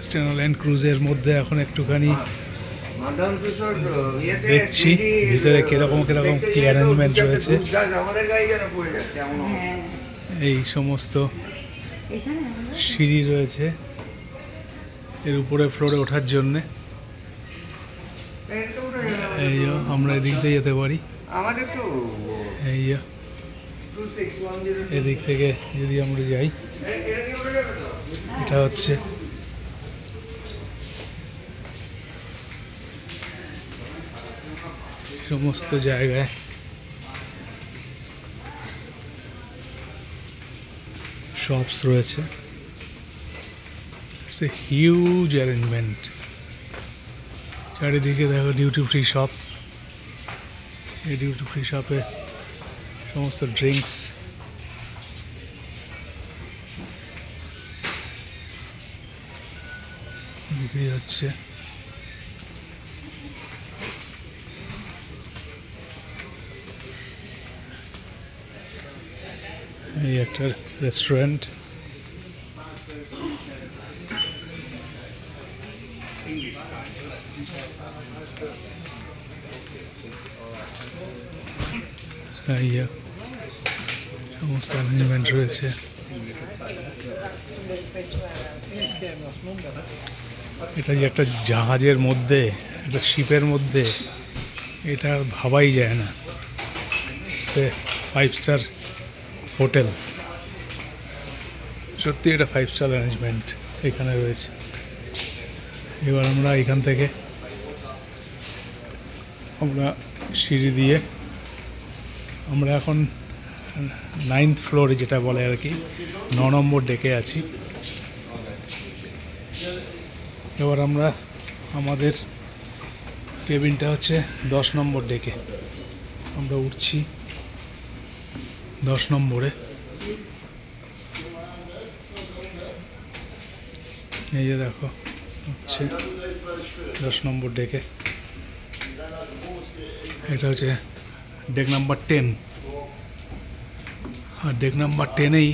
Stena line ক্রুজের মধ্যে এখন একটুখানি দেখছি ভিতরে কিরকম কিরকম কি অ্যারেঞ্জমেন্ট রয়েছে। এই সমস্ত সিঁড়ি রয়েছে এর উপরে ফ্লোরে ওঠার জন্যে। এই আমরা এদিক দিয়ে যেতে পারি। এই এদিক থেকে যদি আমরা যাই, এটা হচ্ছে সমস্ত জায়গায় শপস রয়েছে। It's a huge arrangement. চারিদিকে দেখো ডিউটি ফ্রি শপ। এই ডিউটি ফ্রি শপে সমস্ত ড্রিঙ্কস বিক্রি হচ্ছে। এই একটা রেস্টুরেন্ট। সমস্ত অ্যারেঞ্জমেন্ট রয়েছে। এটা যে একটা জাহাজের মধ্যে, একটা শিপের মধ্যে, এটা ভাবাই যায় না। সে 5 স্টার হোটেল। সত্যি এটা 5 স্টার অ্যারেঞ্জমেন্ট এখানে রয়েছে। এবার আমরা এখান থেকে আমরা সিঁড়ি দিয়ে আমরা এখন 9th ফ্লোরে, যেটা বলে আর কি, 9 নম্বর ডেকে আছি। এবার আমরা আমাদের কেবিনটা হচ্ছে 10 নম্বর ডেকে। আমরা উঠছি 10 নম্বরে। এই যে দেখো হচ্ছে 10 নম্বর ডেকে। এটা হচ্ছে ডেক নাম্বার 10। আর ডেক নাম্বার 10-এই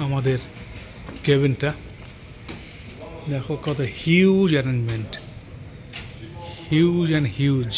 আমাদের কেবিনটা। দেখো কত huge arrangement, huge and huge.